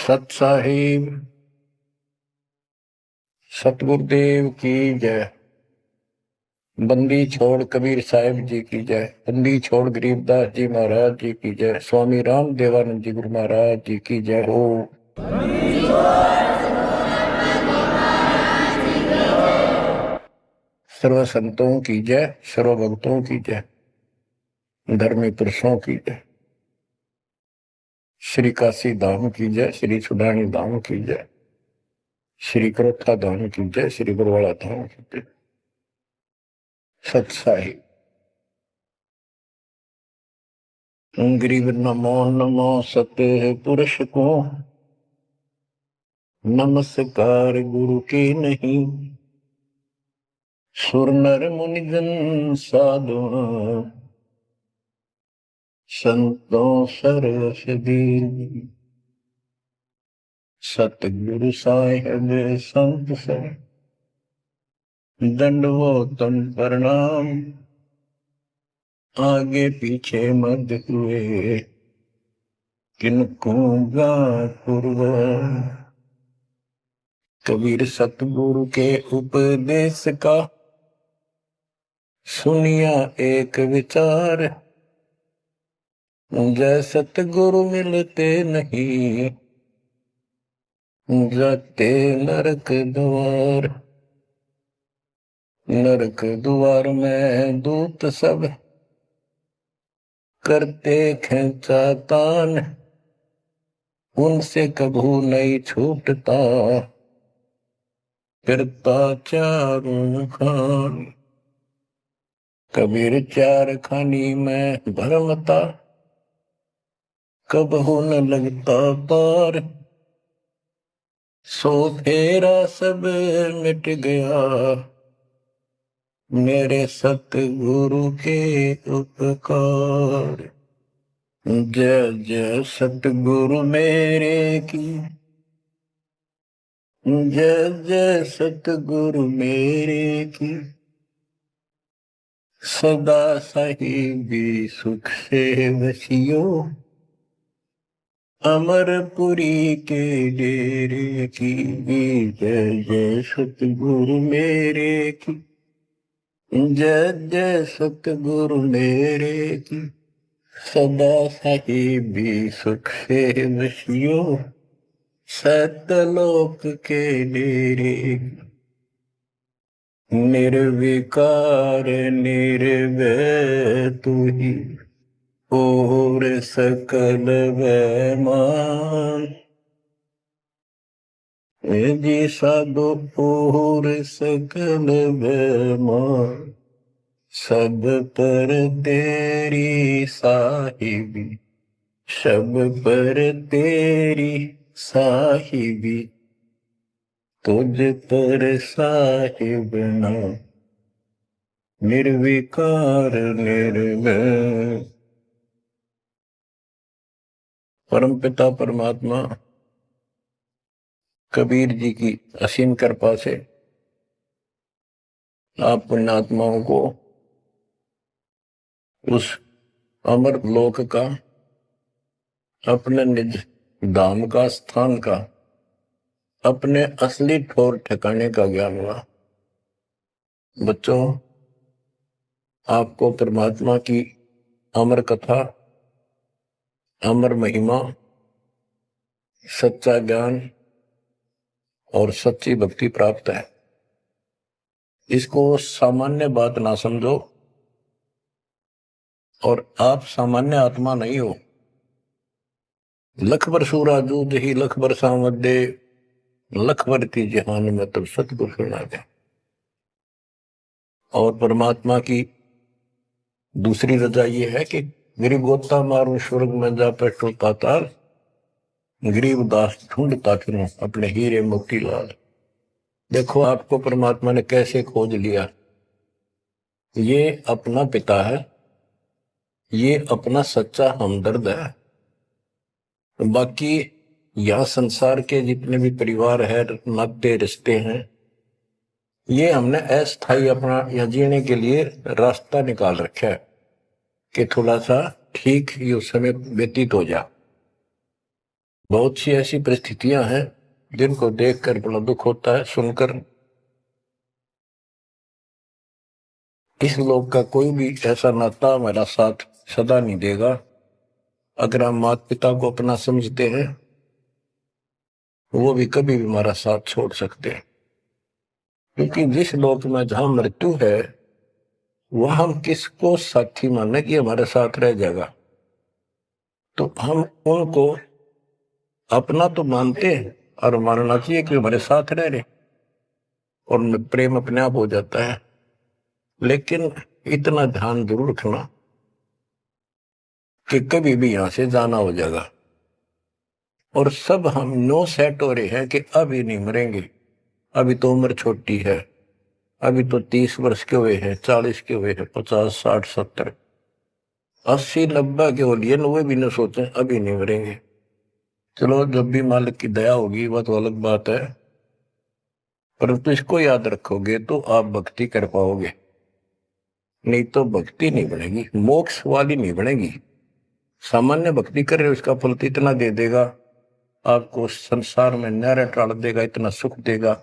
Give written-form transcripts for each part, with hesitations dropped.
सत साहिब सतगुरुदेव की जय। बंदी छोड़ कबीर साहिब जी की जय। बंदी छोड़ गरीबदास जी महाराज जी की जय। स्वामी राम देवानंद जी गुरु महाराज जी की जय हो। सर्व संतों की जय, सर्व भक्तों की जय, धर्मी पुरुषों की जय। श्री काशी धाम की जय, श्री सुडानी धाम की जय, श्री करोथा धाम की जय, श्री बरवाड़ा धाम की जय। सत साहिब गरीब नमो नमो सत्य पुरुष को, नमस्कार गुरु के नहीं। सुर नर मुनिजन साधु, संतों सरसदी। सतगुरु साहिब संत सब, दंडवतम प्रणाम। आगे पीछे मत हुए, किनको पूर्व। कबीर सतगुरु के उपदेश का, सुनिया एक विचार। जय सतगुरु मिलते नहीं, जाते नरक द्वार। नरक द्वार में दूत सब, करते खेचातान। उनसे कभू नहीं छूटता, फिरता चारों खान। कबीर चार खानी में भरमता, कबहू न लगता पार। सो फेरा सब मिट गया, मेरे सतगुरु के उपकार। जय जय सतगुरु मेरे की, जय जय सतगुरु मेरे की। सदा साहिबी सुख से वसियो, अमरपुरी के डेरे की। जय जय सतगुरु मेरे की, जय जय सतगुरु मेरे की। सदा साहिबी सुख से वसियो, सतलोक के डेरे। निर्विकार निर्भय तू ही, और सकल वैमान। जी साधो और सकल वैमान। सब पर तेरी साहिबी, सब पर तेरी साहिबी। तुझ पर साहिब नाम, निर्विकार निर्भय। परम पिता परमात्मा कबीर जी की असीम कृपा से आप पुण्यात्माओं को उस अमर लोक का, अपने निज धाम का, स्थान का, अपने असली ठोर ठिकाने का ज्ञान हुआ। बच्चों, आपको परमात्मा की अमर कथा, अमर महिमा, सच्चा ज्ञान और सच्ची भक्ति प्राप्त है। इसको सामान्य बात ना समझो, और आप सामान्य आत्मा नहीं हो। लख बर सूरा दूध ही लख बर सामत दे, लख बरती जहान में तब सतगुरु सुना दे। और परमात्मा की दूसरी रजा ये है कि गरीब गोता मारू स्वर्ग में जा पेटो पाताल। गरीब दास ढूंढता फिरूं अपने हीरे मोती लाल। देखो आपको परमात्मा ने कैसे खोज लिया। ये अपना पिता है, ये अपना सच्चा हमदर्द है। बाकी यह संसार के जितने भी परिवार है, नाते रिश्ते हैं, ये हमने अस्थायी अपना या जीने के लिए रास्ता निकाल रखा है कि थोड़ा सा ठीक ये समय व्यतीत हो जा। बहुत सी ऐसी परिस्थितियां हैं जिनको देखकर बड़ा दुख होता है सुनकर। इस लोक का कोई भी ऐसा नाता हमारा साथ सदा नहीं देगा। अगर हम माता पिता को अपना समझते हैं, वो भी कभी भी हमारा साथ छोड़ सकते हैं। क्योंकि जिस लोक में जहां मृत्यु है, वह हम किसको साथी माने कि हमारे साथ रह जाएगा। तो हम उनको अपना तो मानते हैं और मानना चाहिए कि हमारे साथ रह रहे, और प्रेम अपने आप हो जाता है। लेकिन इतना ध्यान जरूर रखना कि कभी भी यहां से जाना हो जाएगा। और सब हम नो सेट हो रहे हैं कि अभी नहीं मरेंगे, अभी तो उम्र छोटी है, अभी तो 30 वर्ष के हुए हैं, 40 के हुए हैं, 50, 60, 70, 80, 90 के हो लिए, 90 भी न सोचे अभी नहीं मरेंगे। चलो, जब भी मालिक की दया होगी वह तो अलग बात है, परंतु इसको याद रखोगे तो आप भक्ति कर पाओगे। नहीं तो भक्ति नहीं बनेगी, मोक्ष वाली नहीं बनेगी। सामान्य भक्ति कर रहे हो, इसका फल तो इतना दे देगा, आपको संसार में नहरें टाल देगा, इतना सुख देगा,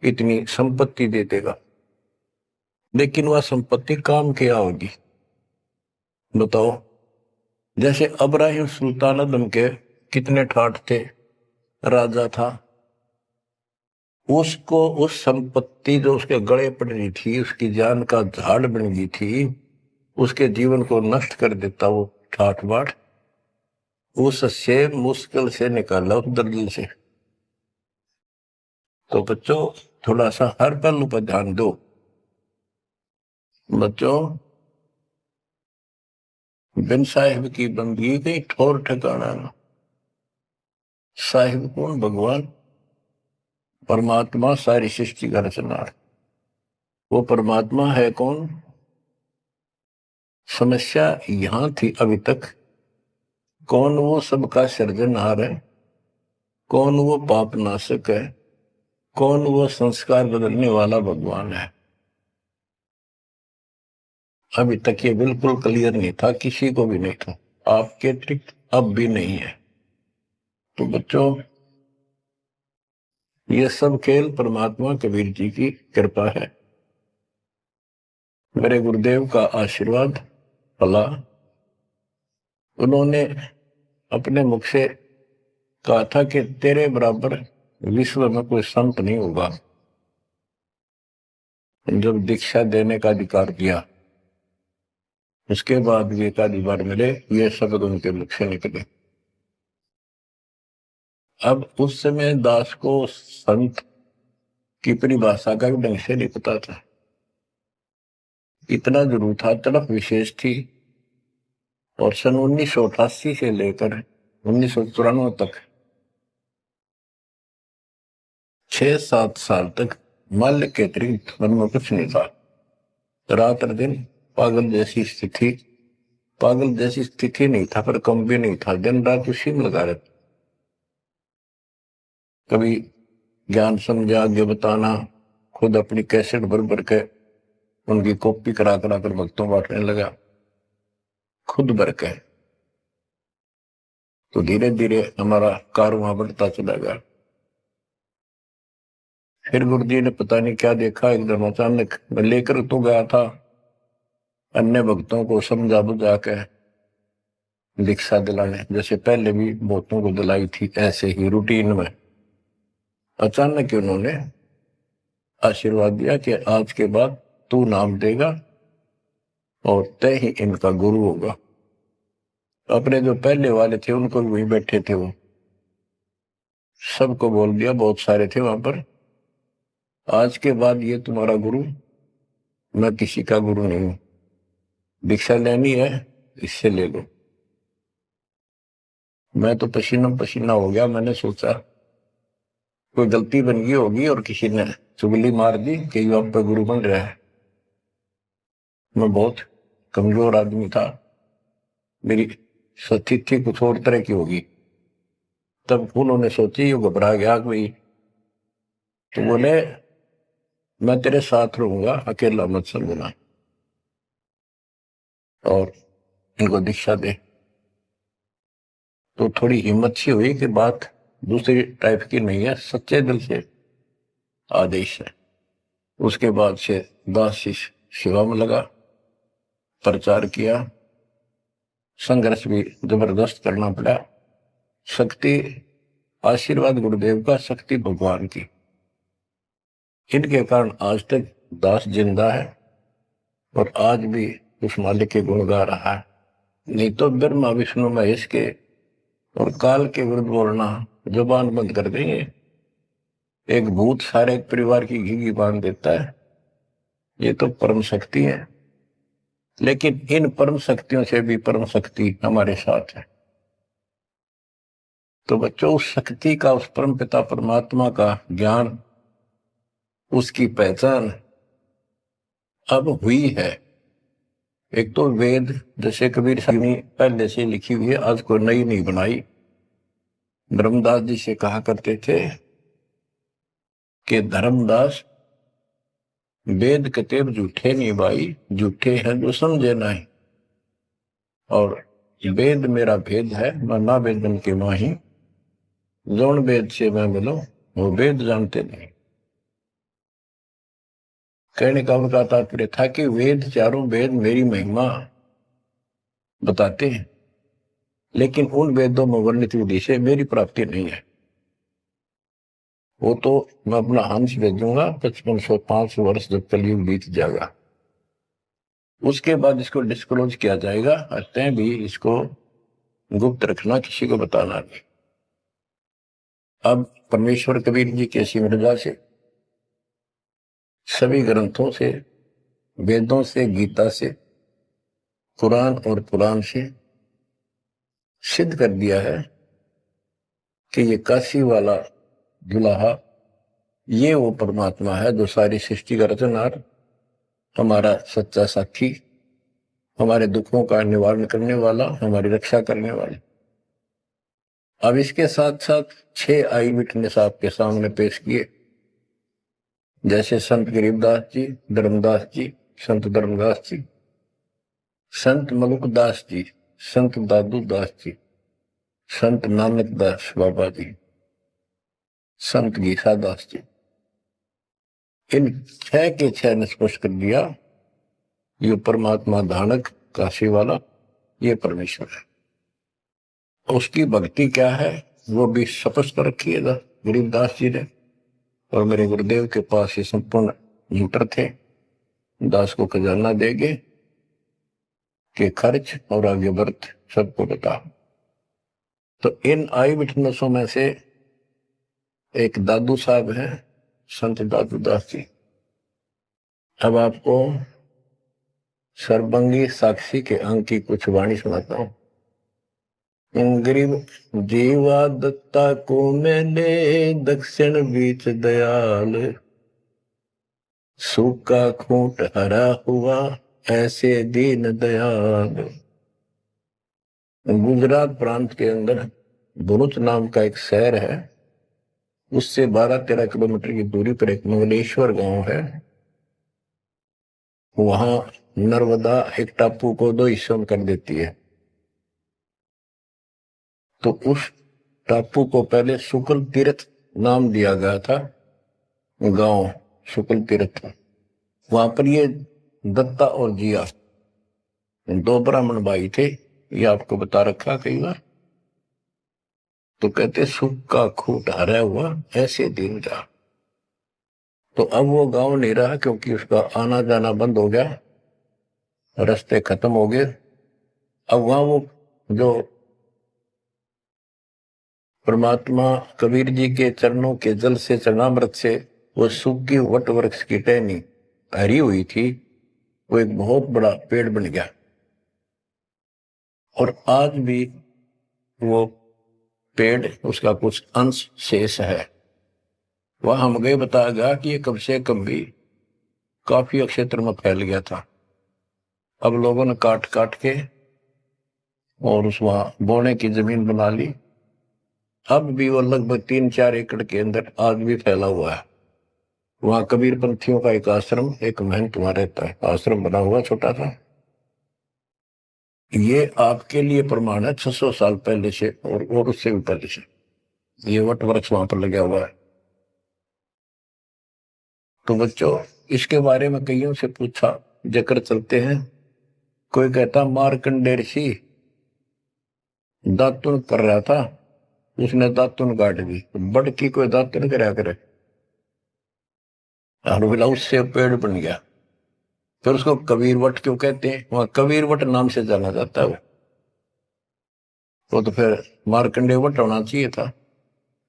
इतनी संपत्ति दे देगा। लेकिन वह संपत्ति काम क्या होगी बताओ। जैसे अब्राहिम सुल्तान आदम के कितने ठाठ थे, राजा था, उसको उस संपत्ति जो उसके गले पड़ रही थी, उसकी जान का झाड़ बन गई थी, उसके जीवन को नष्ट कर देता वो ठाठ बाट, उससे मुश्किल से निकाला उस दलदल से। तो बच्चों, थोड़ा सा हर पहलू पर ध्यान दो। बच्चों, बिन साहिब की बंदगी कहीं ठोर ठिकाना ना। साहिब कौन? भगवान परमात्मा, सारी सृष्टि का रचनार। वो परमात्मा है कौन? समस्या यहां थी अभी तक, कौन वो सबका सृजनहार है, कौन वो पाप नाशक है, कौन वो संस्कार बदलने वाला भगवान है। अभी तक ये बिल्कुल क्लियर नहीं था, किसी को भी नहीं था, आपके अतिरिक्त अब भी नहीं है। तो बच्चों, ये सब खेल परमात्मा कबीर जी की कृपा है, मेरे गुरुदेव का आशीर्वाद फला। उन्होंने अपने मुख से कहा था कि तेरे बराबर विश्व में कोई संत नहीं होगा। जब दीक्षा देने का अधिकार दिया, उसके बाद भी एक आधी बार मिले, ये शब्द उनके मुख से निकले। अब उस समय दास को संत की परिभाषा का भी ढंग से नहीं पता था। इतना जरूर था, तड़प विशेष थी। और सन 1988 से लेकर 1994 तक 6-7 साल तक मल के अतिरिक्त मन में कुछ नहीं था। रात और दिन पागल जैसी स्थिति, पागल जैसी स्थिति नहीं था पर कम भी नहीं था, दिन रात उसी में लगा रहता। कभी ज्ञान समझा आगे बताना, खुद अपनी कैसेट भर भर के उनकी कॉपी करा करा कर भक्तों बांटने लगा, खुद भर के। तो धीरे धीरे हमारा कारवां बढ़ता चला गया। फिर गुरु जी ने पता नहीं क्या देखा, एकदम अचानक मैं लेकर तो गया था अन्य भक्तों को समझा बुझा के दीक्षा दिलाने, जैसे पहले भी बहुतों को दिलाई थी, ऐसे ही रूटीन में। अचानक उन्होंने आशीर्वाद दिया कि आज के बाद तू नाम देगा और तय ही इनका गुरु होगा। अपने जो पहले वाले थे उनको भी वहीं बैठे थे, वो सबको बोल दिया, बहुत सारे थे वहां पर, आज के बाद ये तुम्हारा गुरु, मैं किसी का गुरु नहीं हूं। दीक्षा लेनी है इससे ले लो। मैं तो पसीना पसीना हो गया। मैंने सोचा कोई गलती बन गई होगी और किसी ने चुगली मार दी कि ये आप पे गुरु बन रहा है। मैं बहुत कमजोर आदमी था, मेरी स्थिति कुछ और तरह की होगी। तब उन्होंने सोची, ये घबरा गया कोई, तो बोले मैं तेरे साथ रहूंगा, अकेला मत समझना, और इनको दीक्षा दे। तो थोड़ी हिम्मत सी हुई कि बात दूसरी टाइप की नहीं है, सच्चे दिल से आदेश है। उसके बाद से दास शिष्य सेवा में लगा, प्रचार किया, संघर्ष भी जबरदस्त करना पड़ा। शक्ति आशीर्वाद गुरुदेव का, शक्ति भगवान की, इनके कारण आज तक दास जिंदा है और आज भी उस मालिक के गुण गा रहा है। नहीं तो ब्रह्मा विष्णु महेश के और काल के विरुद्ध बोलना जुबान बंद कर देंगे। एक भूत सारे परिवार की घी बांध देता है, ये तो परम शक्ति है। लेकिन इन परम शक्तियों से भी परम शक्ति हमारे साथ है। तो बच्चों, उस शक्ति का, उस परम पिता परमात्मा का ज्ञान, उसकी पहचान अब हुई है। एक तो वेद, जैसे कबीर साहब ने पहले से लिखी हुई है, आज कोई नई नहीं बनाई। धर्मदास जी से कहा करते थे कि धर्मदास, वेद कतेब झूठे नहीं भाई, झूठे हैं जो समझे नहीं। और वेद मेरा भेद है, मैं ना वेदन के माही, जौन वेद से मैं मिलो वो वेद जानते नहीं। कहने का उनका तात्पर्य था कि वेद, चारों वेद मेरी महिमा बताते हैं, लेकिन उन वेदों में वर्णित विधि से मेरी प्राप्ति नहीं है। वो तो मैं अपना हंस भेजूंगा 5505 वर्ष जब कलयुग बीत जाएगा, उसके बाद इसको डिस्क्लोज किया जाएगा। तय भी इसको गुप्त रखना, किसी को बताना नहीं। अब परमेश्वर कबीर जी के मृदा से, सभी ग्रंथों से, वेदों से, गीता से, कुरान और पुराण से सिद्ध कर दिया है कि ये काशी वाला दुल्हा, ये वो परमात्मा है जो सारी सृष्टि का रचनहार, हमारा सच्चा साक्षी, हमारे दुखों का निवारण करने वाला, हमारी रक्षा करने वाला। अब इसके साथ साथ 6 आई विटनेस आपके सामने पेश किए, जैसे संत गरीबदास जी, धर्मदास जी, संत धर्मदास जी, संत मलुकदास जी, संत दादू दास जी, संत नानक दास बाबा जी, संत गीसा दास जी। इन 6 के 6 ने स्पष्ट कर दिया, ये परमात्मा धानक काशी वाला, ये परमेश्वर है। उसकी भक्ति क्या है वो भी स्पष्ट कर रखी है गरीबदास जी ने। और मेरे गुरुदेव के पास ये संपूर्ण यूटर थे, दास को खजाना देंगे कि खर्च और आगे वर्त सबको बता। तो इन आई विटनेसों में से एक दादू साहब हैं, संत दादू दास जी। अब आपको सर्वंगी साक्षी के अंक की कुछ वाणी सुनाता हूं। गरीब जीवा दत्ता को मैंने दक्षिण बीच दयाल, सूखा खूंट हरा हुआ ऐसे दीन दयाल। गुजरात प्रांत के अंदर भरूच नाम का एक शहर है, उससे 12-13 किलोमीटर की दूरी पर एक मंगलेश्वर गांव है। वहां नर्मदा एक टापू को 2 हिस्सों में कर देती है। तो उस टापू को पहले शुक्ल तीर्थ नाम दिया गया था, गांव शुक्ल तीर्थ। वहां पर ये दत्ता और जिया 2 ब्राह्मण भाई थे, ये आपको बता रखा कई बार। तो कहते सुख का खूट हरा हुआ ऐसे दिन का। तो अब वो गांव नहीं रहा, क्योंकि उसका आना जाना बंद हो गया, रास्ते खत्म हो गए। अब वहां वो जो परमात्मा कबीर जी के चरणों के जल से, चरणामृत से वो सूखी वट वृक्ष की टहनी हरी हुई थी, वो एक बहुत बड़ा पेड़ बन गया। और आज भी वो पेड़, उसका कुछ अंश शेष है। वह हम गए, बताया गया कि ये कम से कम भी काफी क्षेत्र में फैल गया था। अब लोगों ने काट काट के और उस वहां बोने की जमीन बना ली। अब भी वो लगभग 3-4 एकड़ के अंदर आज भी फैला हुआ है। वहां कबीर पंथियों का एक आश्रम, एक महंत वहां रहता है, आश्रम बना हुआ छोटा सा। ये आपके लिए प्रमाण है 600 साल पहले से और उससे भी पहले से ये वट वृक्ष वहां पर लगा हुआ है। तो बच्चों इसके बारे में कईयों से पूछा, जिक्र चलते हैं। कोई कहता मार्कंडेय ऋषि दातुन कर रहा था, उसने दातुन काट दी, बड़ की कोई दातुन कराया करे, और बोला उससे पेड़ बन गया। फिर उसको कबीर वट क्यों कहते हैं, वहां कबीर वट नाम से जाना जाता है वो तो फिर मार्कंडेय वट होना चाहिए था।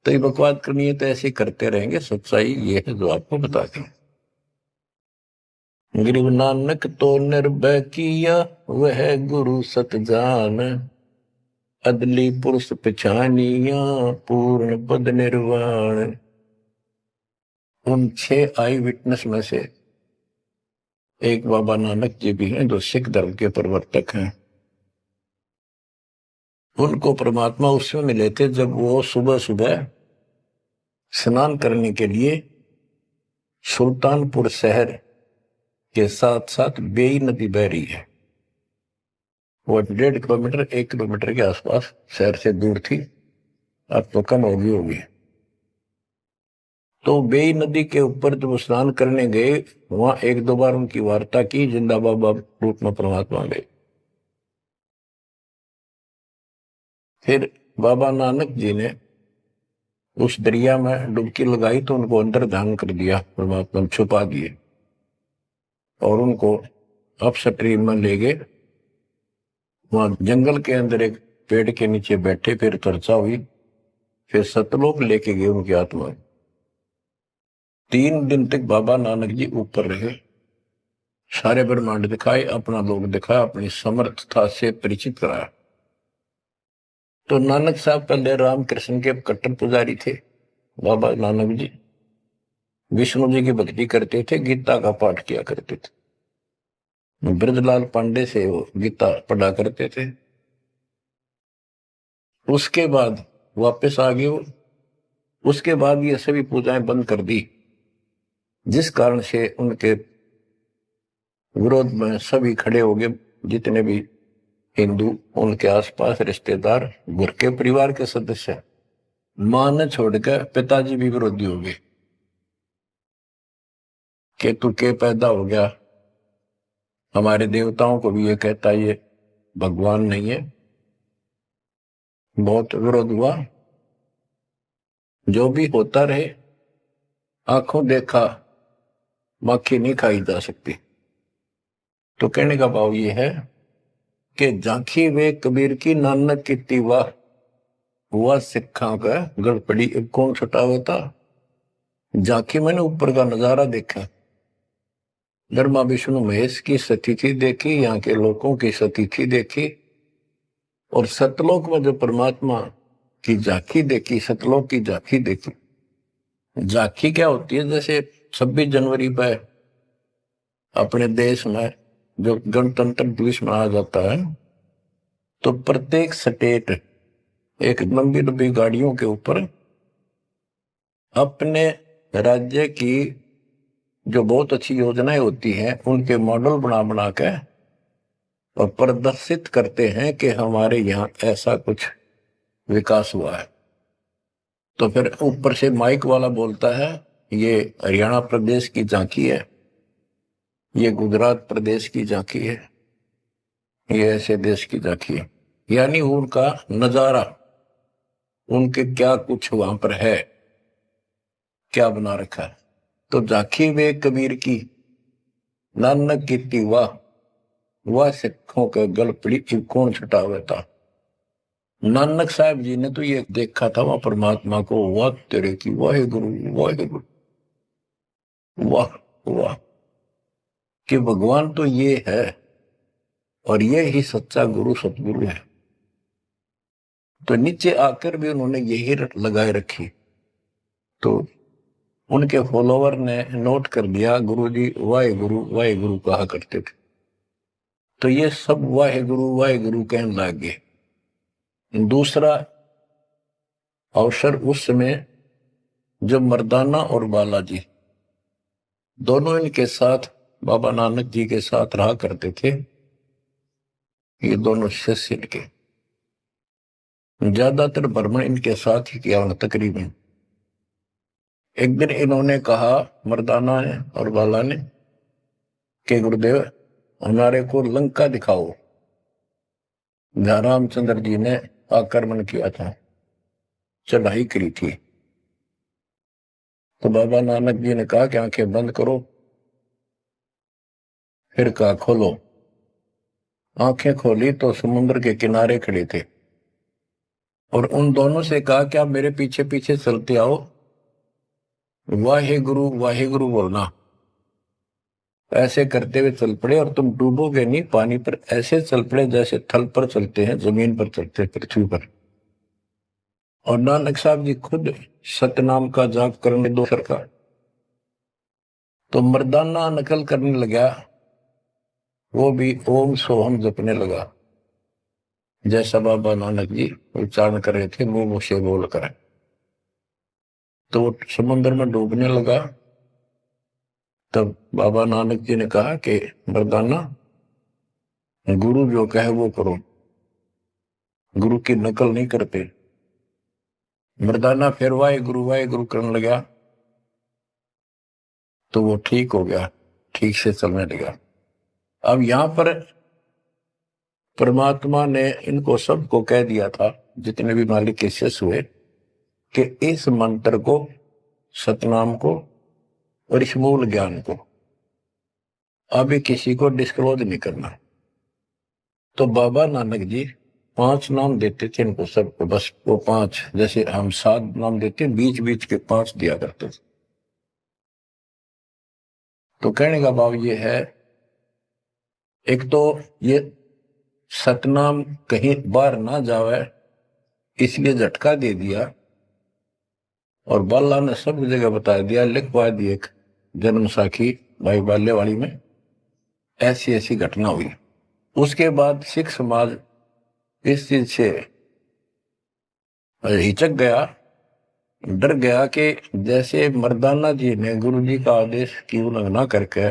तो ये बकवाद करनी है तो ऐसे ही करते रहेंगे, सच्चाई ये है जो आपको बता दें। गरीब नानक तो निर्भय किया वह गुरु सत जान, अदली पुरुष पिछानिया पूर्ण पद निर्वाण। उन 6 आई विटनेस में से एक बाबा नानक जी भी हैं जो सिख धर्म के प्रवर्तक हैं। उनको परमात्मा उस समय मिले थे जब वो सुबह सुबह स्नान करने के लिए सुल्तानपुर शहर के साथ साथ बेई नदी बह रही है, वो 1.5 किलोमीटर 1 किलोमीटर के आसपास शहर से दूर थी, अब तो कम होगी। तो बेई नदी के ऊपर जब स्नान करने गए, वहां 1-2 बार उनकी वार्ता की, जिंदा बाबा रूप में परमात्मा गए। फिर बाबा नानक जी ने उस दरिया में डुबकी लगाई तो उनको अंदर ध्यान कर दिया, परमात्मा छुपा दिए और उनको अपस्ट्रीम में ले गए। वहां जंगल के अंदर एक पेड़ के नीचे बैठे, फिर चर्चा हुई, फिर सतलोक लेके गए उनकी आत्मा। 3 दिन तक बाबा नानक जी ऊपर रहे, सारे ब्रह्मांड दिखाए, अपना लोक दिखाया, अपनी समर्थता से परिचित कराया। तो नानक साहब पहले रामकृष्ण के कट्टर पुजारी थे। बाबा नानक जी विष्णु जी की भक्ति करते थे, गीता का पाठ किया करते थे, ब्रजलाल पांडे से वो गीता पढ़ा करते थे। उसके बाद वापस आ गए वो, उसके बाद ये सभी पूजाएं बंद कर दी, जिस कारण से उनके विरोध में सभी खड़े हो गए, जितने भी हिंदू, उनके आसपास रिश्तेदार, घर के परिवार के सदस्य। मां ने छोड़कर पिताजी भी विरोधी हो गए कि तू के पैदा हो गया, हमारे देवताओं को भी ये कहता ये भगवान नहीं है। बहुत विरोध हुआ, जो भी होता रहे, आंखों देखा मक्खी नहीं खाई जा सकती। तो कहने का भाव ये है कि झांकी वे कबीर की नानक की तीवा हुआ सिखा का गड़पड़ी कौन छुटावा था। झांकी मैंने ऊपर का नजारा देखा, ब्रह्मा विष्णु महेश की स्थिति देखी, यहाँ के लोगों की स्थिति देखी, और सतलोक में जो परमात्मा की झांकी देखी, सतलोक की झांकी देखी। झांकी क्या होती है, जैसे 26 जनवरी पर अपने देश में जो गणतंत्र दिवस मनाया जाता है, तो प्रत्येक स्टेट एक लंबी लंबी गाड़ियों के ऊपर अपने राज्य की जो बहुत अच्छी योजनाएं होती हैं उनके मॉडल बना बना के और प्रदर्शित करते हैं कि हमारे यहाँ ऐसा कुछ विकास हुआ है। तो फिर ऊपर से माइक वाला बोलता है ये हरियाणा प्रदेश की झांकी है, ये गुजरात प्रदेश की झांकी है, ये ऐसे देश की झांकी है। यानी उनका नजारा, उनके क्या कुछ वहां पर है, क्या बना रखा है। तो झांकी वे कबीर की नानक की तीवा वह सिखों के गल पड़ी कौन छुटावे था। नानक साहब जी ने तो ये देखा था वहां परमात्मा को, वाह तेरे की वाहे गुरु वाहे गुरु, वाह वाह, कि भगवान तो ये है और ये ही सच्चा गुरु सतगुरु है। तो नीचे आकर भी उन्होंने यही लगाए रखी। तो उनके फॉलोवर ने नोट कर दिया, गुरु जी वाहे गुरु कहा करते थे। तो ये सब वाहे गुरु कहने लग गए। दूसरा अवसर उस समय जब मर्दाना और बालाजी दोनों इनके साथ बाबा नानक जी के साथ रहा करते थे, ये दोनों शिष्य इनके, ज्यादातर भ्रमण इनके साथ ही किया उन्होंने तकरीबन। एक दिन इन्होंने कहा, मर्दाना ने और बाला ने, कि गुरुदेव हमारे को लंका दिखाओ, जहां रामचंद्र जी ने आक्रमण किया था, चढ़ाई करी थी। तो बाबा नानक जी ने कहा कि आंखें बंद करो, फिर कहा खोलो। आंखें खोली तो समुद्र के किनारे खड़े थे, और उन दोनों से कहा कि आप मेरे पीछे पीछे चलते आओ, वाहे गुरु बोलना। ऐसे करते हुए चल पड़े, और तुम डूबोगे नहीं पानी पर, ऐसे चल पड़े जैसे थल पर चलते हैं, जमीन पर चलते हैं, पृथ्वी पर। और नानक साहब जी खुद सतनाम का जाप करने दो सरकार, तो मर्दाना नकल करने लगा, वो भी ओम सोहम जपने लगा, जैसा बाबा नानक जी उच्चारण कर रहे थे मुंह से बोल कर। तो वो समुद्र में डूबने लगा। तब बाबा नानक जी ने कहा कि मर्दाना, गुरु जो कहे वो करो, गुरु की नकल नहीं करते। मर्दाना फिर वाहे गुरु करने लगा, तो वो ठीक हो गया, ठीक से चलने लगा। अब यहां पर परमात्मा ने इनको सबको कह दिया था, जितने भी मालिक के शिष्य हुए, कि इस मंत्र को, सतनाम को और इस मूल ज्ञान को अभी किसी को डिस्क्लोज नहीं करना। तो बाबा नानक जी 5 नाम देते थे इनको सबको, बस वो 5, जैसे हम 7 नाम देते, बीच बीच के 5 दिया करते थे। तो कहने का भाव ये है, एक तो ये सतनाम कहीं बाहर ना जावे इसलिए झटका दे दिया, और बाला ने सब जगह बता दिया, लिखवा दी एक जन्म साखी भाई बाल्यवाड़ी में, ऐसी ऐसी घटना हुई। उसके बाद सिख समाज इस चीज से हिचक गया, डर गया कि जैसे मर्दाना जी ने गुरु जी का आदेश की उल्लंघना करके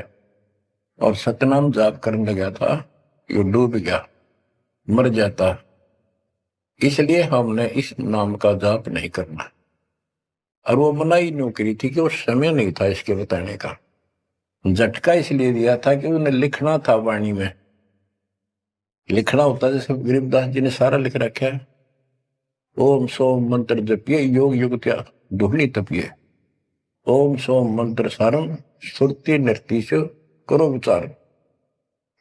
और सतनाम जाप करने लगा था, ये डूब गया, मर जाता, इसलिए हमने इस नाम का जाप नहीं करना। और वो मनाही न्यू करी थी कि वो समय नहीं था इसके बताने का। झटका इसलिए दिया था कि उन्हें लिखना था, वाणी में लिखना होता, जैसे गरीबदास जी ने सारा लिख रखा है, ओम सोम मंत्र जपिए, योग युग त्याग दुहनी तपिए, ओम सोम मंत्र सारम सुरती नृतीश करो विचार।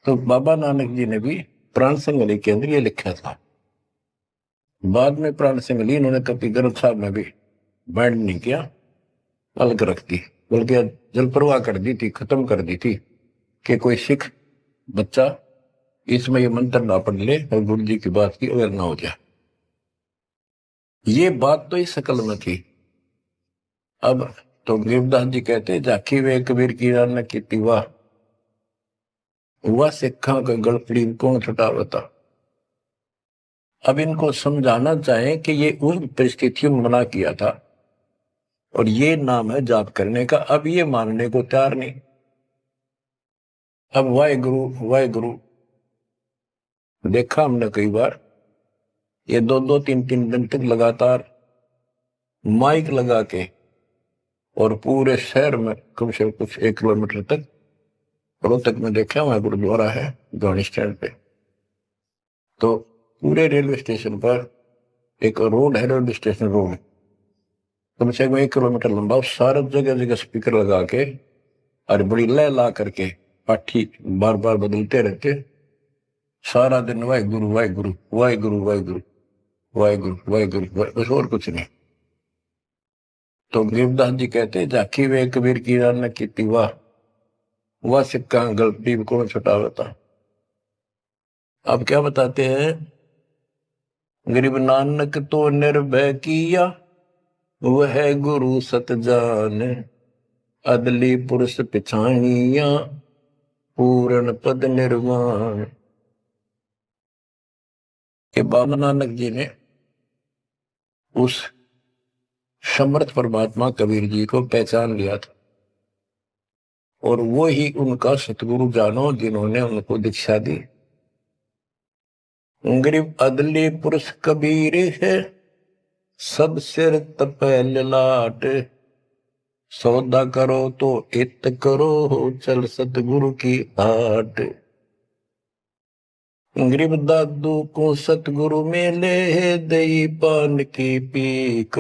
तो बाबा नानक जी ने भी प्राण संगली के अंदर ये लिखा था। बाद में प्राण संगली इन्होंने कभी ग्रंथ साहब में भी बैंड नहीं किया, अलग रख दी, बल्कि जल प्रवाह कर दी थी, खत्म कर दी थी, कि कोई सिख बच्चा इसमें ये मंत्र ना पढ़ ले और गुरु जी की बात की अवेयर ना हो जाए। ये बात तो इस शकल में थी। अब तो गरीबदास जी कहते, जाखी वे कबीर की रान की वाह, वह सिखा का गड़पड़ी कौन छुटावता। अब इनको समझाना चाहे कि ये उन परिस्थितियों में मना किया था, और ये नाम है जाप करने का। अब ये मानने को तैयार नहीं। अब वाहे गुरु देखा हमने कई बार, ये 2-2 3-3 दिन तक लगातार माइक लगा के, और पूरे शहर में कम से कम कुछ 1 किलोमीटर तक, रोहतक में देखा, वहां गुरुद्वारा है गाड़ी स्टैंड पे, तो पूरे रेलवे स्टेशन पर एक रोड है, रेलवे स्टेशन रोड कम से कम 1 किलोमीटर लंबा, सारे जगह जगह स्पीकर लगा के और बड़ी लय ला करके पाठी बार बार बदलते रहते, सारा दिन वाहेगुरु वाहेगुरु वाहेगुरु वाहेगुरु वाहेगुरु वाहेगुरु, बस और कुछ नहीं। तो गरीबदास जी कहते, जाखी वे कबीर की रान की वाह, वह सिक्का गलती कौन छुटावता। अब क्या बताते हैं, गरीब नानक तो निर्भय किया, वह गुरु सत जान, अदली पुरुष पिछाणिया, पूर्ण पद निर्वाण। के बाबा नानक जी ने उस समर्थ परमात्मा कबीर जी को पहचान लिया था, और वो ही उनका सतगुरु जानो, जिन्होंने उनको दीक्षा दी। गरीब अदली पुरुष कबीर है, सब सिर तपै ललाट। सौदा करो तो इत करो, चल सतगुरु की आट। गरीब दादू को सतगुरु मेले, दई पान की पीक।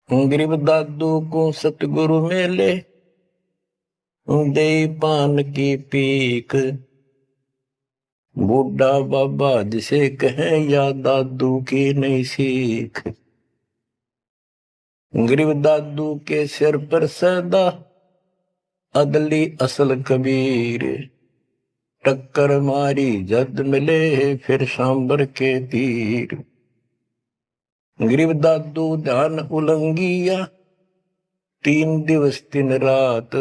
गरीब दादू को सतगुरु मेले, दई पान की पीक। बूढ़ा बाबा जिसे कहें, या दादू की नई सीख। गरीब दादू के सिर पर सदा, अदली असल कबीर। टक्कर मारी जद मिले, फिर सांबर के तीर। गरीब दादू ध्यान उलंगिया, 3 दिवस 3 रात।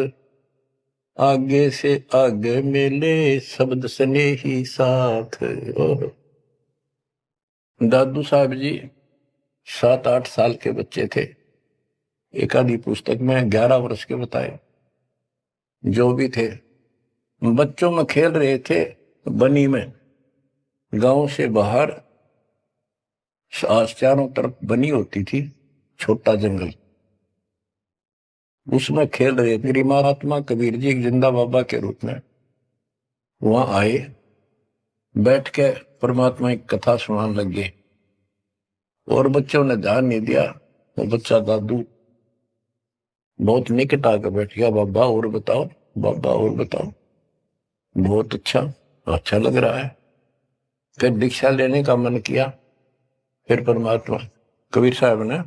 आगे से आगे मिले, शब्द सने ही साथ। दादू साहब जी 7-8 साल के बच्चे थे। एक आधी पुस्तक में 11 वर्ष के बताए। जो भी थे, बच्चों में खेल रहे थे बनी में। गांव से बाहर चारों तरफ बनी होती थी, छोटा जंगल, उसमें खेल रहे थे। महात्मा कबीर जी एक जिंदा बाबा के रूप में वहां आए, बैठ के परमात्मा की कथा सुनाने लगे और बच्चों ने ध्यान नहीं दिया। वो बच्चा दादू बहुत निकट आकर बैठ गया, बाबा और बताओ, बाबा और बताओ। बहुत अच्छा लग रहा है। फिर दीक्षा लेने का मन किया। फिर परमात्मा कबीर साहब ने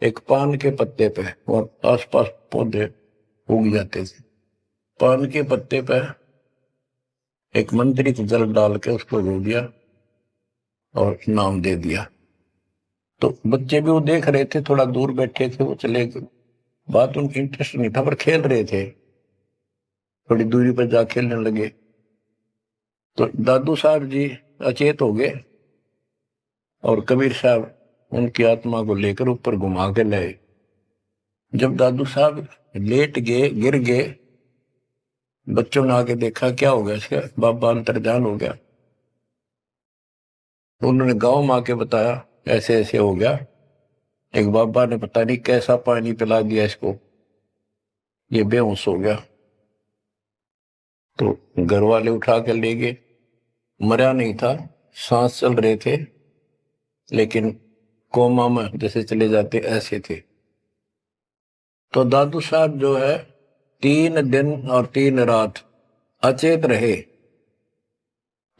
एक पान के पत्ते पे, और आसपास पौधे उग जाते थे, पान के पत्ते पे एक मंत्रित जल डाल के उसको रो दिया और नाम दे दिया। तो बच्चे भी वो देख रहे थे, थोड़ा दूर बैठे थे, वो चले गए। बात उनकी इंटरेस्ट नहीं था, पर खेल रहे थे। थोड़ी दूरी पर जा खेलने लगे तो दादू साहब जी अचेत हो गए और कबीर साहब उनकी आत्मा को लेकर ऊपर घुमा के लाए। जब दादू साहब लेट गए, गिर गए, बच्चों ने आके देखा क्या हो गया इसका, बाबा अंतर्ध्यान हो गया। उन्होंने गांव में आके बताया ऐसे ऐसे हो गया। एक बाबा ने पता नहीं कैसा पानी पिला दिया इसको, ये बेहोश हो गया। तो घर वाले उठा कर ले गए। मरा नहीं था, सांस चल रहे थे, लेकिन कोमा में जैसे चले जाते ऐसे थे। तो दादू साहब जो है 3 दिन और 3 रात अचेत रहे।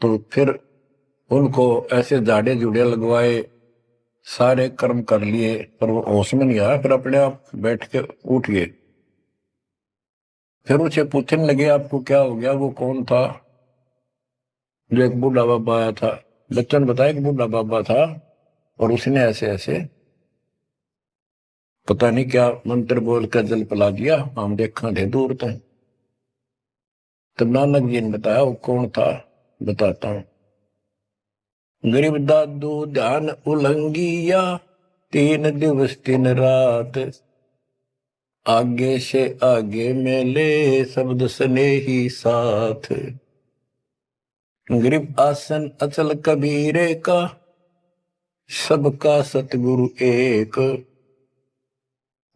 तो फिर उनको ऐसे झाड़े जुड़े लगवाए, सारे कर्म कर लिए, पर वो होश में नहीं आया। फिर अपने आप बैठ के उठ गए। फिर उसे पूछने लगे आपको क्या हो गया, वो कौन था? जो एक बूढ़ा बाबा आया था। बच्चों ने बताया कि बूढ़ा बाबा था और उसने ऐसे ऐसे पता नहीं क्या मंत्र बोल कर जल पिला दिया, हम देखा थे दूर थे। तब नानक जी ने बताया वो कौन था, बताता हूं। गरीब दादू ध्यान उलंगिया, 3 दिवस 3 रात। आगे से आगे मेले, शब्द सने ही साथ। गरीब आसन अचल कबीरे का, सबका सतगुरु एक।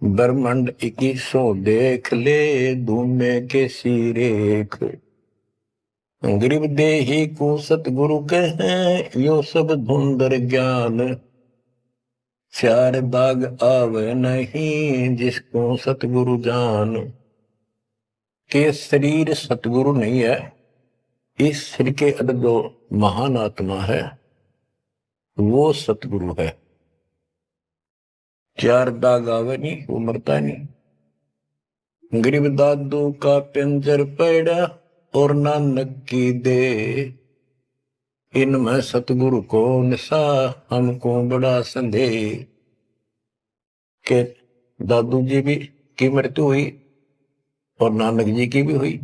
ब्रह्मांड 2100 देख ले, धूमे के सिरेख। गरीब देही को सतगुरु कहें, यो सब धुंधर ज्ञान। 4 दाग आवे नहीं, जिसको सतगुरु जान। के शरीर सतगुरु नहीं है, इस शरीर के अंदर जो महान आत्मा है वो सतगुरु है। 4 दाग आवे नहीं, वो मरता नहीं। गरीब दादू का पिंजर पड़ा, और नानक की दे। इनमें सतगुरु को निशा, हमको बड़ा संदेह। के दादू जी भी की मृत्यु हुई और नानक जी की भी हुई।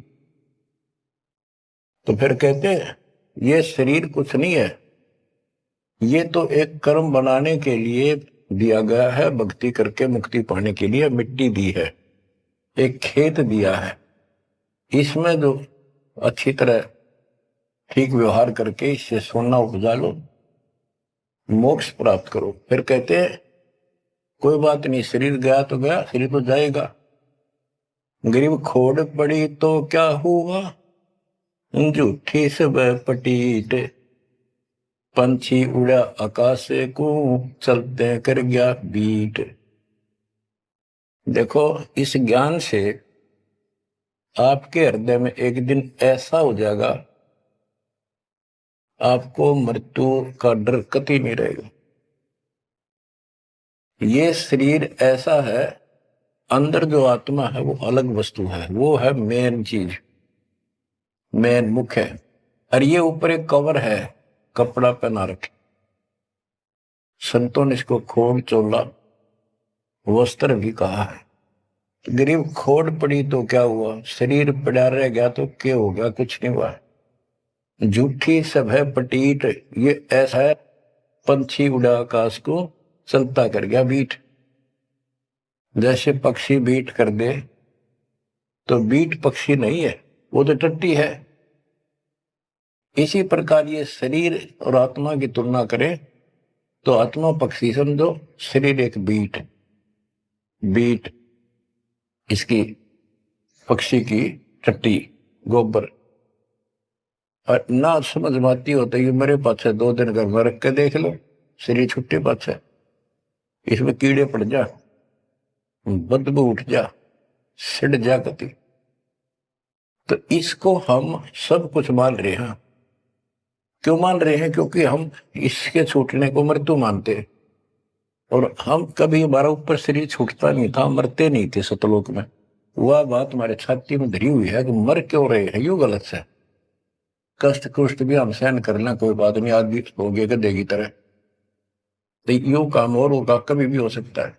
तो फिर कहते हैं ये शरीर कुछ नहीं है, ये तो एक कर्म बनाने के लिए दिया गया है, भक्ति करके मुक्ति पाने के लिए मिट्टी दी है, एक खेत दिया है। इसमें जो अच्छी तरह ठीक व्यवहार करके इससे सोना उपजा लो, मोक्ष प्राप्त करो। फिर कहते हैं कोई बात नहीं, शरीर गया तो गया, शरीर तो जाएगा। गरीब खोड़ पड़ी तो क्या हुआ, झूठी सब पटीट, पंछी उड़ा आकाश को, चलते कर गया बीट। देखो, इस ज्ञान से आपके हृदय में एक दिन ऐसा हो जाएगा, आपको मृत्यु का डर कतई नहीं रहेगा। ये शरीर ऐसा है, अंदर जो आत्मा है वो अलग वस्तु है, वो है मेन चीज, मेन मुख्य है। और ये ऊपर एक कवर है, कपड़ा पहना रखे। संतों ने इसको खोड़ चोला वस्त्र भी कहा है। गरीब खोड़ पड़ी तो क्या हुआ, शरीर पड़ा रह गया तो क्या हो गया, कुछ नहीं हुआ। झूठी सब है पटीट, ये ऐसा है पंछी उड़ा आकाश को, चलता कर गया बीट। जैसे पक्षी बीट कर दे तो बीट पक्षी नहीं है, वो तो टट्टी है। इसी प्रकार ये शरीर और आत्मा की तुलना करें तो आत्मा पक्षी समझो, शरीर एक बीट, बीट इसकी पक्षी की टट्टी, गोबर। और ना समझ में आती होता है मेरे पास 2 दिन घर में रख के देख लो, शरीर छुट्टे पास है, इसमें कीड़े पड़ जा, बदबू उठ जा, सिड़ जा कति। तो इसको हम सब कुछ मान रहे हैं। क्यों मान रहे हैं? क्योंकि हम इसके छूटने को मृत्यु मानते हैं। और हम कभी, हमारा ऊपर शरीर छूटता नहीं था, मरते नहीं थे सतलोक में। वह बात हमारे छाती में धरी हुई है कि मर क्यों रहे हैं, यू गलत है। कष्ट कुष्ट भी हम सहन कर लें, कोई बात नहीं, आदमी हो गए गधे की तरह, तो यू काम और होगा, कभी भी हो सकता है।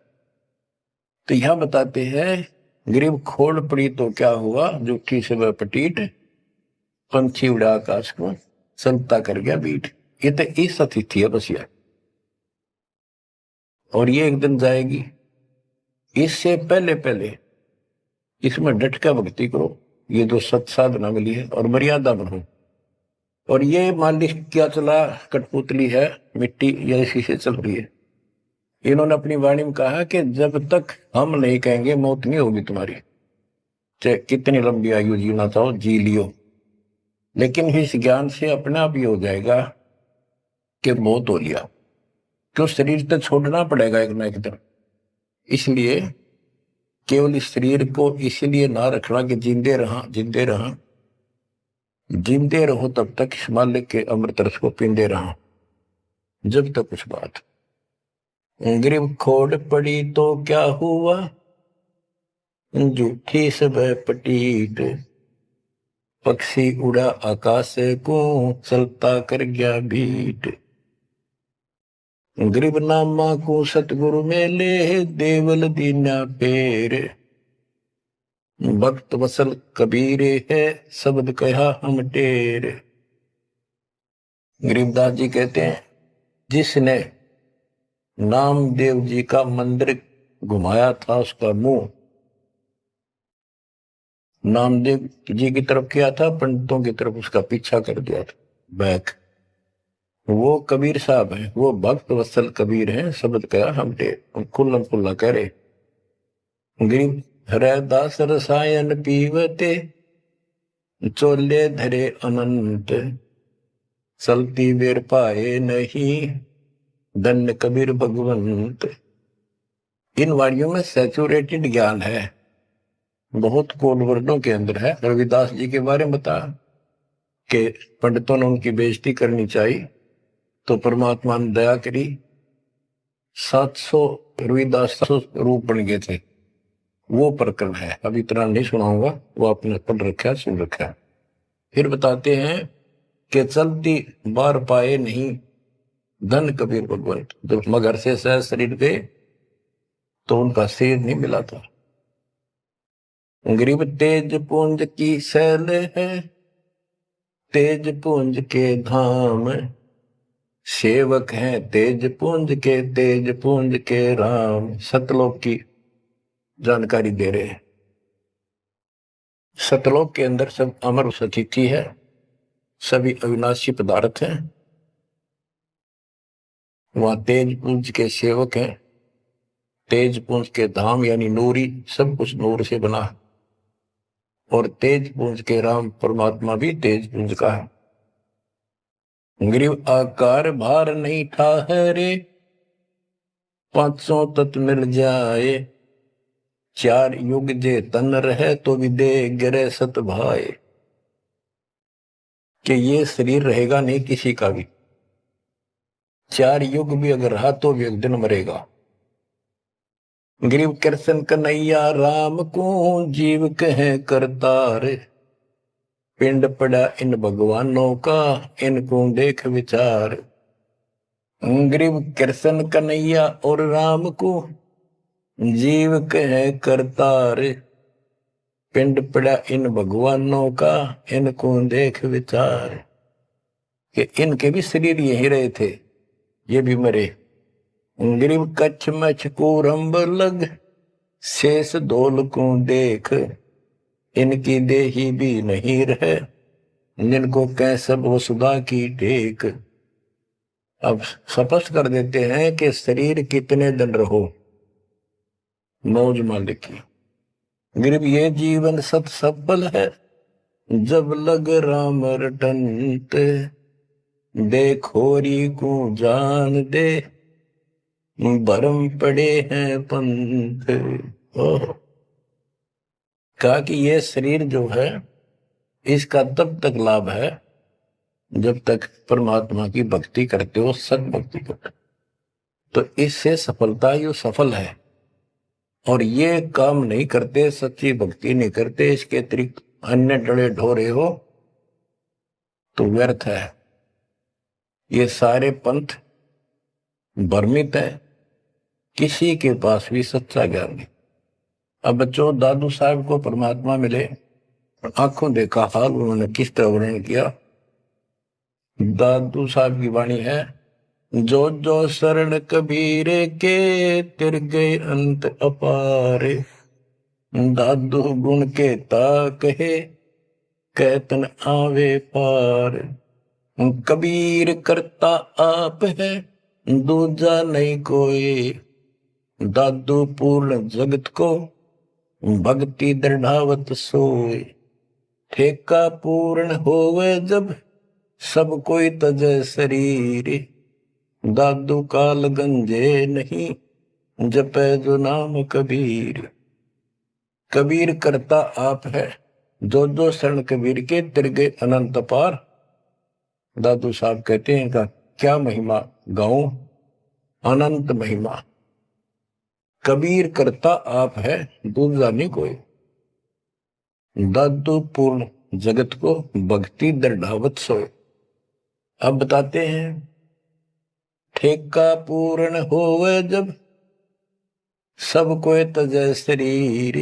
तो यहां बताते हैं गरीब खोड़ पड़ी तो क्या हुआ, जूठी से वह पटीट, पंछी उड़ा आकाश को, चलता कर गया बीट। ये तो इस अतिथि है बस, यह और ये एक दिन जाएगी। इससे पहले पहले इसमें डट कर भक्ति करो, ये जो सत साधना मिली है, और मर्यादा बनो। और ये मालिक क्या चला, कठपुतली है, मिट्टी या इसी से चल रही है। इन्होंने अपनी वाणी में कहा कि जब तक हम नहीं कहेंगे मौत नहीं होगी तुम्हारी, चाहे कितनी लंबी आयु जीना चाहो जी लियो। लेकिन इस ज्ञान से अपने आप ही हो जाएगा कि मौत हो लिया, क्यों शरीर तो छोड़ना पड़ेगा एक ना एक दिन। इसलिए केवल इस शरीर को इसलिए ना रखना कि जिंदे रहा, जिंदे रहा, जिंदे रहो तब तक इस मालिक के अमृत रस को पींदे रहा, जब तक कुछ बात। गरीब खोड़ पड़ी तो क्या हुआ, जूठी सब पटीट, पक्षी उड़ा आकाश को, चलता कर गया बीट। गरीब नामा को सतगुरु मेले, देवल दीना पेर, भक्त वसल कबीरे है, शब्द कहा हम टेर। गरीबदास जी कहते हैं जिसने नामदेव जी का मंदिर घुमाया था उसका मुंह नामदेव जी की तरफ किया था, पंडितों की तरफ उसका पीछा कर दिया था, बैक। वो कबीर साहब हैं, वो भक्त वत्सल कबीर हैं, शब्द कहा हम टेर, खुल्लम खुल्ला कह रहे। गरीब हरदास रसायन पीवते, चोले धरे अनंत, चलती बेर पाए नहीं, धन्य कबीर भगवंत। इन वाणियों में सैचुरेटेड ज्ञान है, बहुत कोड वर्णों के अंदर है। रविदास जी के बारे में बता कि पंडितों ने उनकी बेइज्जती करनी चाहिए तो परमात्मा ने दया करी, 700 रविदास 700 रूप बन गए थे। वो प्रकरण है, अभी इतना नहीं सुनाऊंगा, वो आपने पढ़ रखा है, सुन रखा है। फिर बताते हैं कि चलती बार पाए नहीं, धन कबीर भगवंत। जब मगर से सह शरीर गए तो उनका शरीर नहीं मिला था। गरीब तेज पुंज की शैल है, तेज पुंज के धाम, सेवक हैं तेज पुंज के, तेज पुंज के राम। सतलोक की जानकारी दे रहे हैं। सतलोक के अंदर सब अमर अतिथि है, सभी अविनाशी पदार्थ हैं। वहां तेज पुंज के सेवक हैं। तेज पुंज के धाम यानी नूरी, सब कुछ नूर से बना है। और तेज पुंज के राम परमात्मा भी तेज पुंज का है। ग्रीव आकार भार नहीं ठाहरे, 500 तत् मिल जाए। 4 युग जे तन रहे तो भी दे गिरे सत भाए। कि ये शरीर रहेगा नहीं किसी का भी, 4 युग भी अगर रहा तो भी एक दिन मरेगा। ग्रीव कृष्ण कन्हैया राम को जीव कहे करतार। पिंड पड़ा इन भगवानों का, इनको देख विचार। ग्रीव कृष्ण कन्हैया और राम को जीव कहे करतार। पिंड पड़ा इन भगवानों का, इनको देख विचार। कि इनके भी शरीर यही रहे थे, ये भी मरे। ग्रीव कच्छ मछ कूरंब लग, शेष धोल को देख। इनकी देही भी नहीं रहे, जिनको कह सब वसुधा की टेक। अब स्पष्ट कर देते हैं कि शरीर कितने दिन रहो, मौज मालिक की। ग्रीव ये जीवन सत सफल है, जब लग राम रटंत। देखोरी को जान दे, भरम पड़े हैं पंथ। कहा कि ये शरीर जो है इसका तब तक लाभ है जब तक परमात्मा की भक्ति करते हो, सत भक्ति करते हो, तो इससे सफलता यो सफल है। और ये काम नहीं करते, सच्ची भक्ति नहीं करते, इसके अतिरिक्त अन्य डले ढोरे हो तो व्यर्थ है। ये सारे पंथ भ्रमित है, किसी के पास भी सच्चा ज्ञान नहीं। अब बच्चों, दादू साहब को परमात्मा मिले, आंखों देखा हाल उन्होंने किस तरह वर्णन किया। दादू साहब की वाणी है, जो जो शरण कबीर के, तिर गए अंत अपार। दादू गुण के ता कहे, कहतन आवे पार। कबीर करता आप है, दूजा नहीं कोई। दादू पूर्ण जगत को, भक्ति दृढ़ावत सोए। ठेका पूर्ण होवे जब, सब कोई तजे शरीर। दादू काल गंजे नहीं, जपे जो नाम कबीर। कबीर करता आप है, जो जो शरण कबीर के, तिर गए अनंत पार। दादू साहब कहते हैं का क्या महिमा गाऊं, अनंत महिमा। कबीर करता आप है, दूसरा नहीं कोई। दादू पूर्ण जगत को, भक्ति दृढ़ावत सोए। अब बताते हैं, ठेका पूर्ण होवे जब, सब कोई तजय शरीर।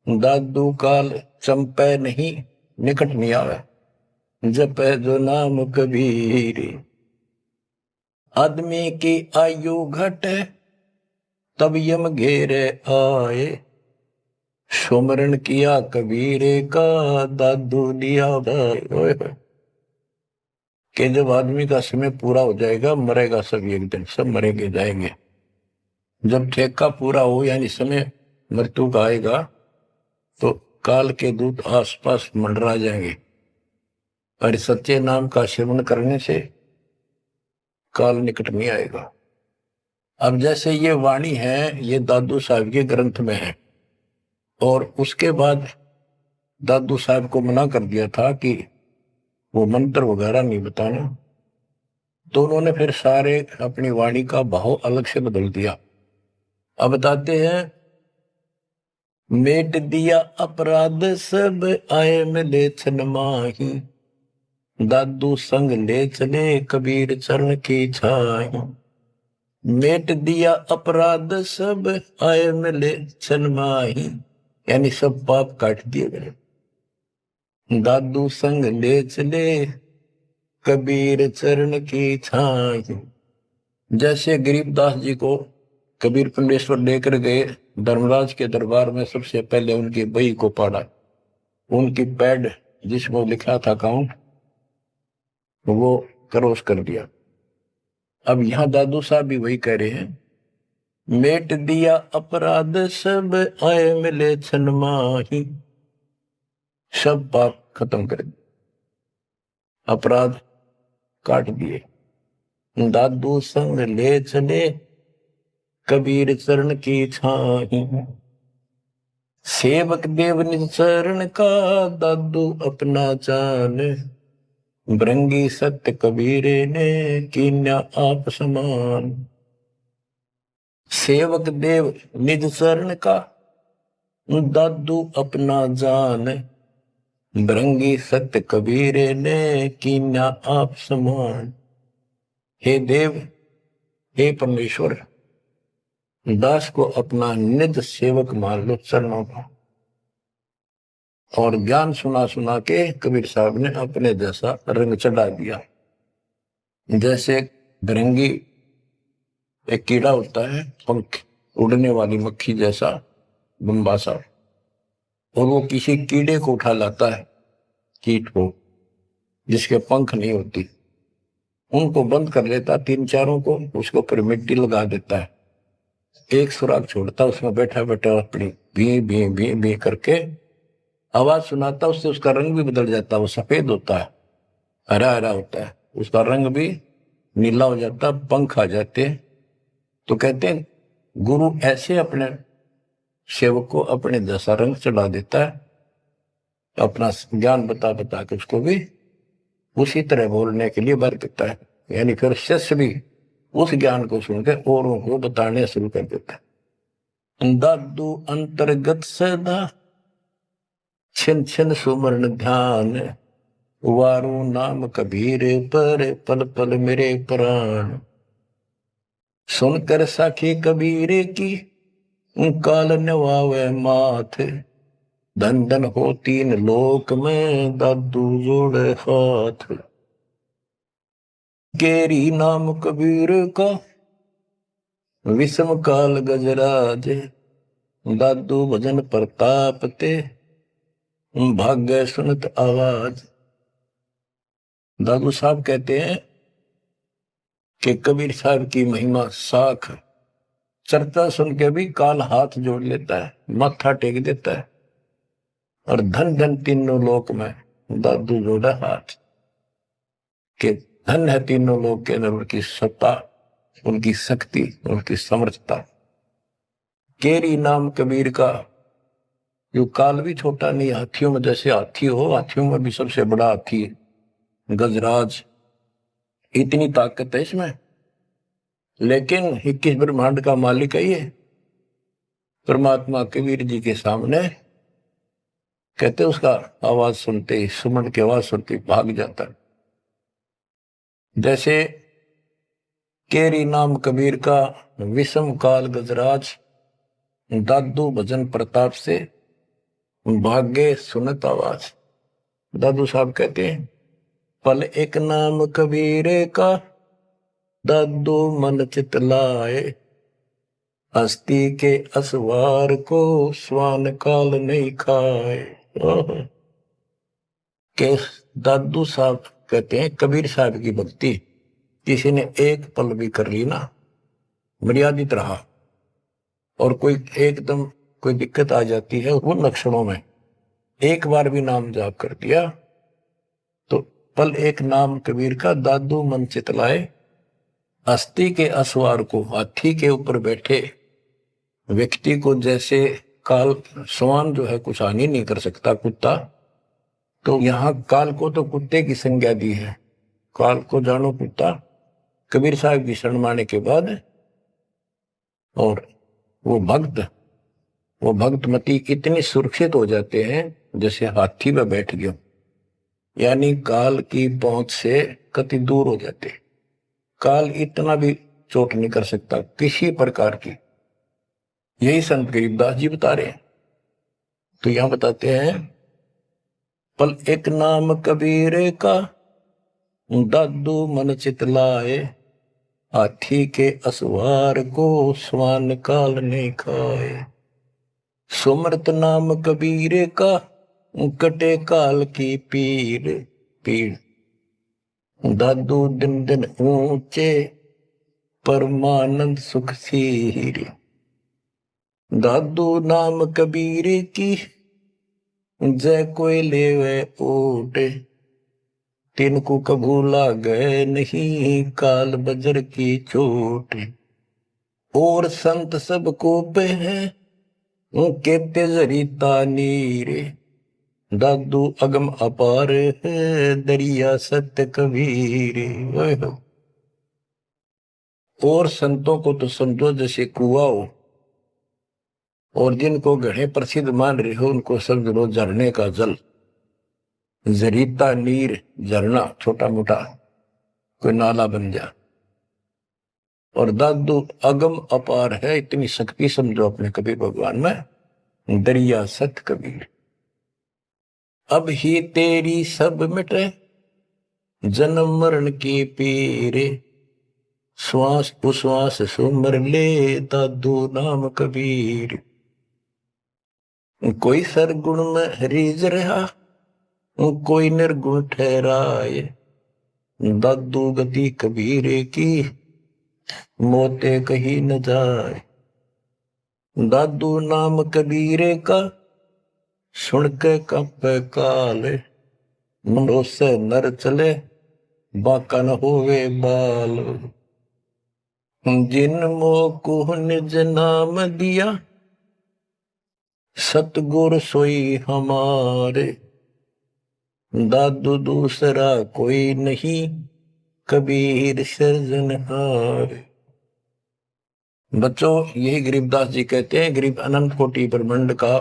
दादू काल चंपे नहीं, निकट नहीं आवे। जपे जो नाम कबीर। आदमी की आयु घटे, तब यम घेरे आए। सुमरण किया कबीर का, दादू दिया भाई। कि जब आदमी का समय पूरा हो जाएगा, मरेगा सब एक दिन, सब मरेंगे जाएंगे। जब ठेका पूरा हो यानी समय मृत्यु का आएगा, तो काल के दूत आसपास मंडरा जाएंगे। और सच्चे नाम का सेवन करने से काल निकट नहीं आएगा। अब जैसे ये वाणी है, ये दादू साहब के ग्रंथ में है, और उसके बाद दादू साहब को मना कर दिया था कि वो मंत्र वगैरह नहीं बताना, तो उन्होंने फिर सारे अपनी वाणी का भाव अलग से बदल दिया। अब बताते हैं, मेट दिया अपराध सब, आए मिले छन माही। दादू संग ले चले, कबीर चरण की छाही। मेट दिया अपराध सब, आए मिले छन माही। यानी सब पाप काट दिए गए। दादू संग ले चले, कबीर चरण की छाही। जैसे गरीबदास जी को कबीर पुंडेश्वर लेकर गए धर्मराज के दरबार में, सबसे पहले उनकी बही को पढ़ा, उनकी पैड जिसमें लिखा था काउंट, वो क्रॉस कर दिया। अब यहां दादू साहब भी वही कह रहे हैं, मेट दिया अपराध सब आए मिले छन माही, सब पाप खत्म कर दिए, अपराध काट दिए। दादू संग ले चले कबीर चरण की छाही, सेवक देव निज चरण का दादू अपना जान, भृंगी सत्य कबीरे ने कीन्या आप समान। सेवक देव निज चरण का दादू अपना जान, भृंगी सत्य कबीरे ने कीन्या आप समान। हे देव, हे परमेश्वर, दास को अपना निज सेवक मान लो चरणों का। और ज्ञान सुना सुना के कबीर साहब ने अपने जैसा रंग चढ़ा दिया। जैसे भृंगी एक कीड़ा होता है, पंख उड़ने वाली मक्खी जैसा लंबा सा, और वो किसी कीड़े को उठा लाता है, कीट को जिसके पंख नहीं होती, उनको बंद कर लेता, तीन चारों को, उसके ऊपर मिट्टी लगा देता है, एक सुराग छोड़ता, उसमें बैठा बैठा अपनी भी भी भी भी करके आवाज सुनाता, उससे उसका रंग भी बदल जाता, वो सफेद होता है, हरा हरा होता है, उसका रंग भी नीला हो जाता, पंख आ जाते हैं। तो कहते हैं गुरु ऐसे अपने सेवक को अपने जैसा रंग चढ़ा देता है, अपना ज्ञान बता बता के उसको भी उसी तरह बोलने के लिए बर देता है। यानी फिर शिष्य भी उस ज्ञान को सुनकर औरों को बताने शुरू कर देता है। दादू अंतर्गत सदा छिन छिन सुमरण ध्यान, वारू नाम कबीर पर पल पल मेरे प्राण। सुनकर साखी कबीरे की काल नवावे माथ, धन धन हो तीन लोक में दादू जोड़े हाथ। केरी नाम कबीर का विषम काल गजराज, दादू भजन प्रताप ते भाग्य सुनत आवाज। दादू साहब कहते हैं कि कबीर साहब की महिमा साख, चर्चा सुन के भी काल हाथ जोड़ लेता है, माथा टेक देता है, और धन धन तीनों लोक में दादू जोड़ा हाथ। के धन है तीनों लोक के अंदर उनकी सत्ता, उनकी शक्ति, उनकी समर्थता। केरी नाम कबीर का, जो काल भी छोटा नहीं, हाथियों में जैसे हाथी हो, हाथियों में भी सबसे बड़ा हाथी है गजराज, इतनी ताकत है इसमें। लेकिन 21 ब्रह्मांड का मालिक है ये परमात्मा। कबीर जी के सामने कहते उसका आवाज सुनते ही, सुमन की आवाज सुनते ही भाग जाता है। जैसे केरी नाम कबीर का विषम काल गजराज, दादू भजन प्रताप से भाग्य सुनत आवाज। दादू साहब कहते हैं पल एक नाम कबीरे का, दादू मन चित लाए, हस्ती के असवार को स्वान काल नहीं खाए। के दादू साहब कहते हैं कबीर साहब की भक्ति किसी ने एक पल भी कर ली ना, मर्यादित रहा, और कोई एकदम कोई दिक्कत आ जाती है वो लक्षणों में, एक बार भी नाम जाप कर दिया तो पल एक नाम कबीर का, दादू मन चितलाए, अस्थि के असवार को, हाथी के ऊपर बैठे व्यक्ति को जैसे काल, स्वान जो है कुछ हानि नहीं कर सकता, कुत्ता, तो यहां काल को तो कुत्ते की संज्ञा दी है, काल को जानो कुत्ता। कबीर साहब की शरण माने के बाद और वो भक्तमती इतने सुरक्षित हो जाते हैं जैसे हाथी में बैठ गया, यानी काल की पहुंच से कति दूर हो जाते। काल इतना भी चोट नहीं कर सकता किसी प्रकार की। यही संत गरीबदास जी बता रहे हैं। तो यहां बताते हैं पल एक नाम कबीर का, दादू मन चितलाए, हाथी के असवार को स्वान काल ने खाए। सुमरत नाम कबीर का, कटे काल की पीड़। दादू दिन दिन ऊंचे परमानंद सुख सीरे। दादू नाम कबीर की जय कोई लेवे ओटे। तिनको कभू लागे नहीं काल बजर की चोट। और संत सब को पे है उनके तेजरीता नीरे। दादू अगम अपार है दरिया सत्य कबीरे। और संतों को तो समझो जैसे कुआं हो, और जिनको गढ़े प्रसिद्ध मान रहे हो उनको समझ लो झरने का जल। जरीता नीर झरना छोटा मोटा कोई नाला बन जा। और दादू अगम अपार है, इतनी शक्ति समझो अपने कबीर भगवान में। दरिया सत कबीर अब ही तेरी सब मिटे जन्म मरण की पीरे। श्वास उश्वास सुमर ले दादू नाम कबीर। कोई सरगुण में रीझ रहा कोई निर्गुण ठहराए। दादू गति कबीरे की मोते कहीं न जाए। दादू नाम कबीरे का सुन के कंपे काले। मनो से नर चले बाका न होवे बाल। जिन मोह निज नाम दिया सतगुर सोई हमारे। दादू दूसरा कोई नहीं कबीर सृजनहार। बच्चों यही गरीबदास जी कहते हैं, गरीब अनंत कोटि ब्रह्मांड का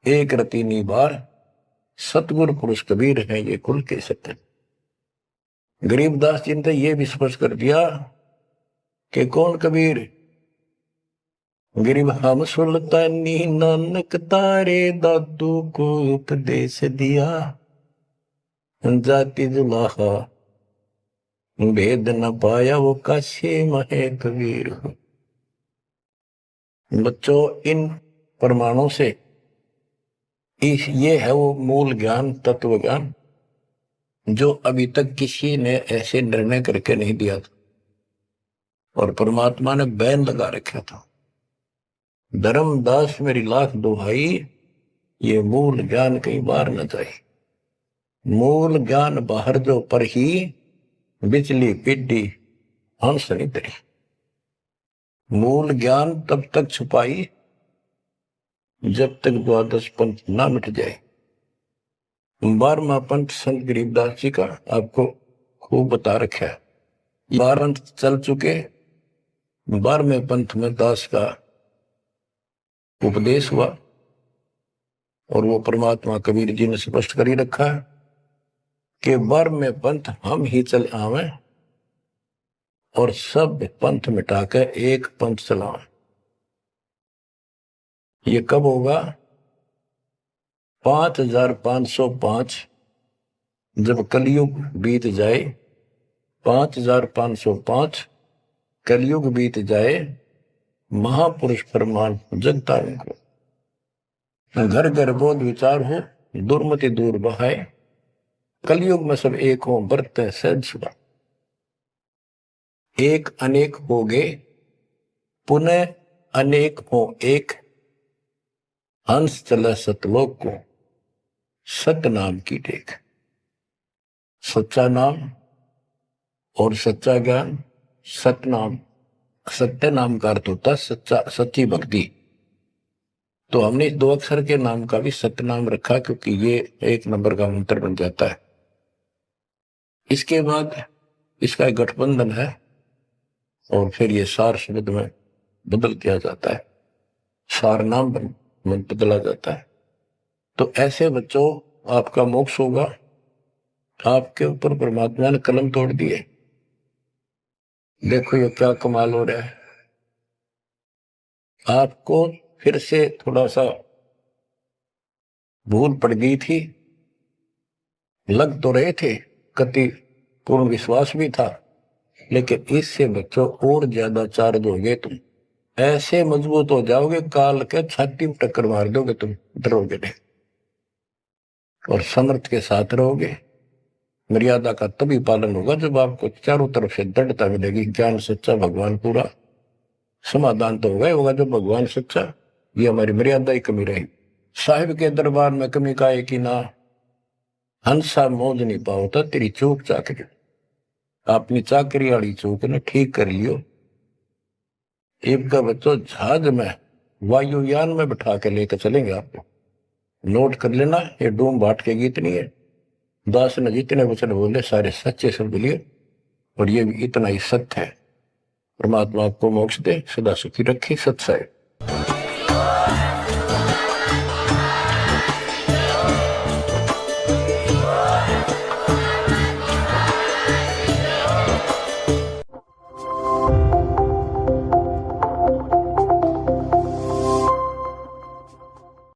एक रति निबार सतगुरु पुरुष कबीर है ये कुल के सत्य। गरीबदास जी ने यह भी स्पष्ट कर दिया कि कौन कबीर। गरीब हम सुल्तानी नानक तारे दादू को उपदेश दिया। जाति जुलाहा भेद न पाया वो काशी महे कबीर। बच्चों इन प्रमाणों से ये है वो मूल ज्ञान तत्व ज्ञान जो अभी तक किसी ने ऐसे निर्णय करके नहीं दिया था और परमात्मा ने बैन लगा रखा था। धर्मदास मेरी लाख दुहाई ये मूल ज्ञान कई बार न जाए। मूल ज्ञान बाहर जो पर ही बिजली पिड्डी हंस नहीं तरी। मूल ज्ञान तब तक छुपाई जब तक द्वादश पंथ ना मिट जाए। 12वां पंथ संत गरीबदास जी का आपको खूब बता रखा है। 12 पंथ चल चुके, 12वें पंथ में दास का उपदेश हुआ और वो परमात्मा कबीर जी ने स्पष्ट कर ही रखा है कि 12वें पंथ हम ही चल आवे और सब पंथ मिटाकर एक पंथ चलावे। ये कब होगा? 5505 जब कलयुग बीत जाए। 5505 कलयुग बीत जाए। महापुरुष फरमान जगता को घर घर बोध विचार हो दुर्मति दूर बहाए। कलयुग में सब एक हो बरते सहज सुबह। एक अनेक हो गए पुनः अनेक हो एक। हंस चला सतलोक को सत नाम की टेक। सच्चा नाम और सच्चा ज्ञान। सत नाम सत्य नाम का अर्थ होता सच्चा सच्ची भक्ति। तो हमने 2 अक्षर के नाम का भी सत्य नाम रखा क्योंकि ये 1 नंबर का मंत्र बन जाता है। इसके बाद इसका एक गठबंधन है और फिर ये सार शब्द में बदल दिया जाता है। सार नाम बदला जाता है। तो ऐसे बच्चों आपका मोक्ष होगा। आपके ऊपर परमात्मा ने कलम तोड़ दिए। देखो ये क्या कमाल हो रहा है। आपको फिर से थोड़ा सा भूल पड़ गई थी। लग तो रहे थे, कति पूर्ण विश्वास भी था, लेकिन इससे बच्चों और ज्यादा चार्ज हो गए। तुम ऐसे मजबूत हो जाओगे काल के छाती में टक्कर मार दोगे। तुम डरोगे नहीं और समर्थ के साथ रहोगे। मर्यादा का तभी पालन होगा जब आपको चारों तरफ से दृढ़ता मिलेगी। ज्ञान सच्चा, भगवान पूरा। समाधान तो होगा जब भगवान सच्चा। ये हमारी मर्यादा ही कमी रही। साहिब के दरबार में कमी का है कि ना, हंसा मौज नहीं पाओ था तेरी चूक चाकरी। अपनी चाकरी वाली चूक ने ठीक कर लियो। एक का बच्चों जहाज में वायुयान में बिठा के लेकर चलेंगे आपको। नोट कर लेना, ये डूम बाट के गीत नहीं है। दास ने जितने वचन बोले सारे सच्चे शब्द लिए, और ये भी इतना ही सत्य है। परमात्मा आपको मोक्ष दे, सदा सुखी रखे। सत्य है।